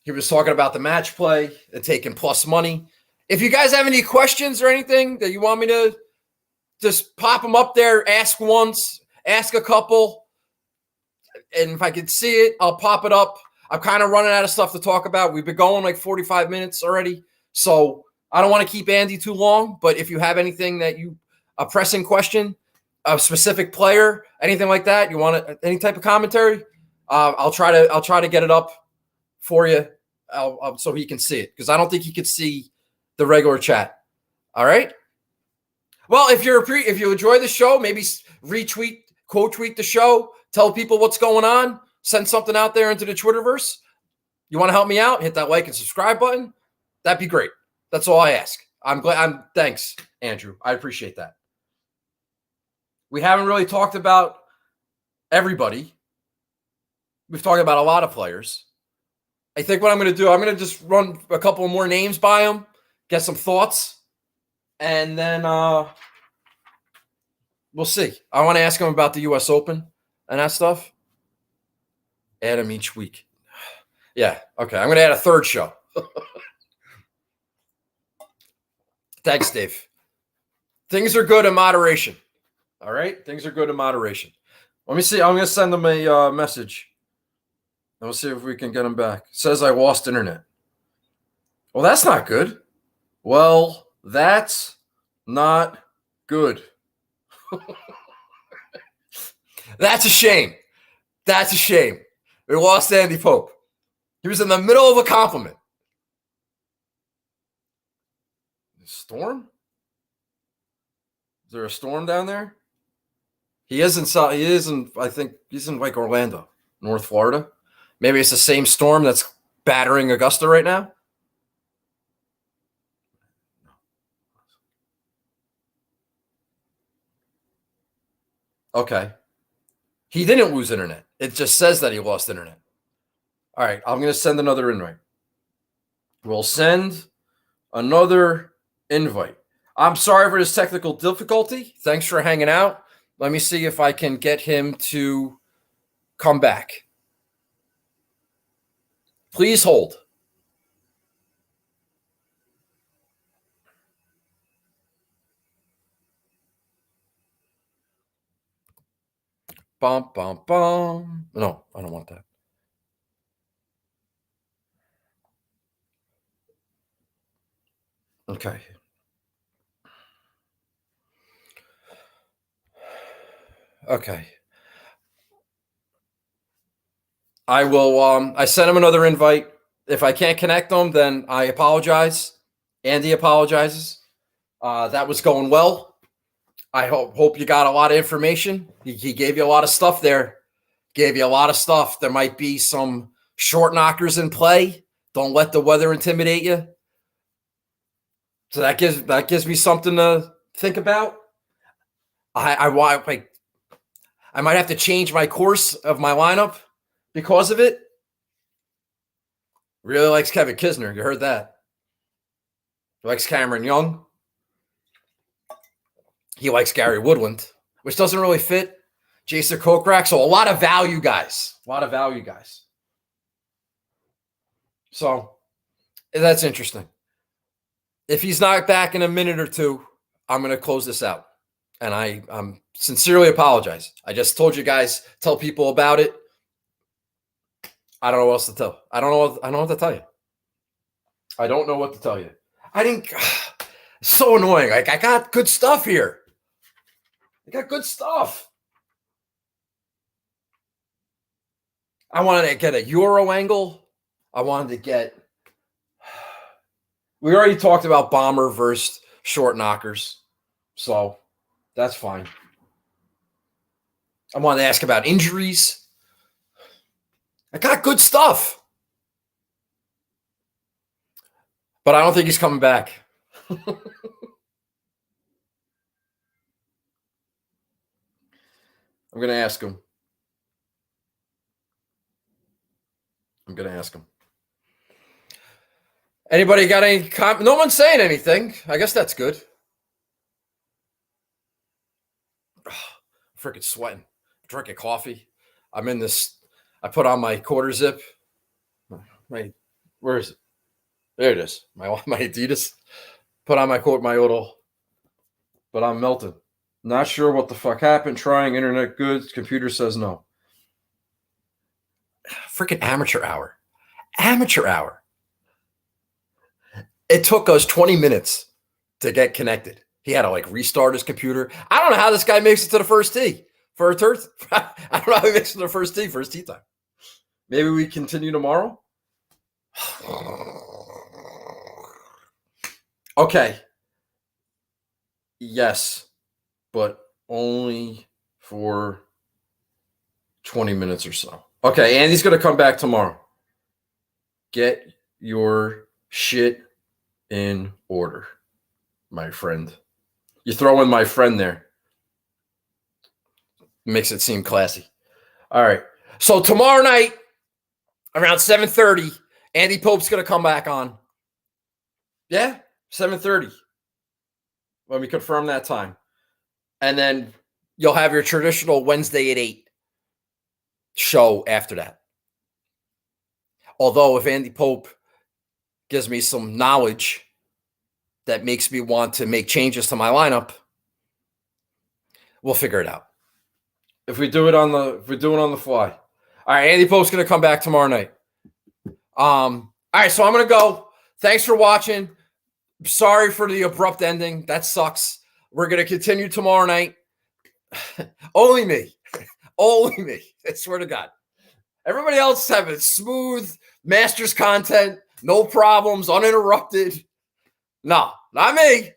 A: He was talking about the match play and taking plus money. If you guys have any questions or anything that you want me to just pop them up there, ask once, ask a couple. And if I can see it, I'll pop it up. I'm kind of running out of stuff to talk about. We've been going like 45 minutes already. So I don't want to keep Andy too long. But if you have anything that a pressing question, a specific player, anything like that, you want any type of commentary, I'll try to get it up for you so he can see it. Because I don't think he could see the regular chat. All right. Well, if you enjoy the show, maybe retweet, quote tweet the show, tell people what's going on, send something out there into the Twitterverse. You want to help me out? Hit that like and subscribe button. That'd be great. That's all I ask. Thanks, Andrew. I appreciate that. We haven't really talked about everybody. We've talked about a lot of players. I think what I'm going to do, I'm going to just run a couple more names by them, get some thoughts, and then we'll see. I want to ask him about the U.S. Open and that stuff. Add him each week. Yeah, okay. I'm going to add a third show. Thanks, Dave. Things are good in moderation. All right? Things are good in moderation. Let me see. I'm going to send him a message. And we'll see if we can get him back. It says I lost internet. Well, that's not good. Well, that's not good. That's a shame. That's a shame. We lost Andy Pope. He was in the middle of a compliment. Storm? Is there a storm down there? He is in I think he's in like Orlando, North Florida. Maybe it's the same storm that's battering Augusta right now. Okay. He didn't lose internet. It just says that he lost internet. All right. I'm going to send another invite. We'll send another invite. I'm sorry for this technical difficulty. Thanks for hanging out. Let me see if I can get him to come back. Please hold. Bum, bum, bum. No, I don't want that. Okay. Okay. I will I sent him another invite. If I can't connect them, then I apologize. Andy apologizes. That was going well. I hope you got a lot of information. He gave you a lot of stuff there. Gave you a lot of stuff. There might be some short knockers in play. Don't let the weather intimidate you. So that gives me something to think about. I might have to change my course of my lineup because of it. Really likes Kevin Kisner. You heard that. He likes Cameron Young. He likes Gary Woodland, which doesn't really fit Jason Kokrak. So a lot of value guys. So that's interesting. If he's not back in a minute or two, I'm going to close this out. And I'm sincerely apologize. I just told you guys, tell people about it. I don't know what else to tell. I don't know what to tell you. I don't know what to tell you. So annoying. Like, I got good stuff here. I got good stuff. I wanted to get a Euro angle. I wanted to get. We already talked about bomber versus short knockers. So that's fine. I wanted to ask about injuries. I got good stuff. But I don't think he's coming back. I'm going to ask him. Anybody got any no one's saying anything. I guess that's good. Freaking sweating. Drinking coffee. I'm in this. I put on my quarter zip. Where is it? There it is. My Adidas. Put on my little. But I'm melting. Not sure what the fuck happened. Trying internet goods. Computer says no. Freaking amateur hour. It took us 20 minutes to get connected. He had to restart his computer. I don't know how this guy makes it to the first tee for a third. I don't know how he makes it to the first tee time. Maybe we continue tomorrow. Okay. Yes, but only for 20 minutes or so. Okay, Andy's going to come back tomorrow. Get your shit in order, my friend. You throw in my friend there. Makes it seem classy. All right. So tomorrow night, around 7:30, Andy Pope's going to come back on. Yeah, 7:30. Let me confirm that time. And then you'll have your traditional Wednesday at 8 show after that. Although if Andy Pope gives me some knowledge that makes me want to make changes to my lineup, we'll figure it out. If we do it on the fly. All right, Andy Pope's going to come back tomorrow night. All right, so I'm going to go. Thanks for watching. Sorry for the abrupt ending. That sucks. We're going to continue tomorrow night. Only me. I swear to God. Everybody else having smooth Masters content, no problems, uninterrupted. No, not me.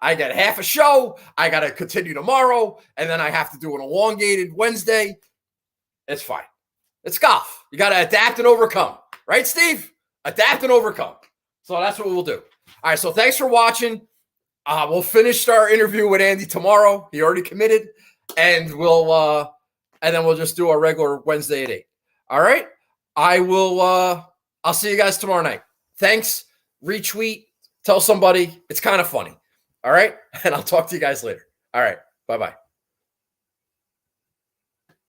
A: I got half a show. I got to continue tomorrow, and then I have to do an elongated Wednesday. It's fine. It's golf. You got to adapt and overcome. Right, Steve? Adapt and overcome. So that's what we'll do. All right, so thanks for watching. We'll finish our interview with Andy tomorrow. He already committed, and then we'll just do our regular Wednesday at 8. All right? I'll see you guys tomorrow night. Thanks. Retweet. Tell somebody. It's kind of funny. All right? And I'll talk to you guys later. All right. Bye-bye.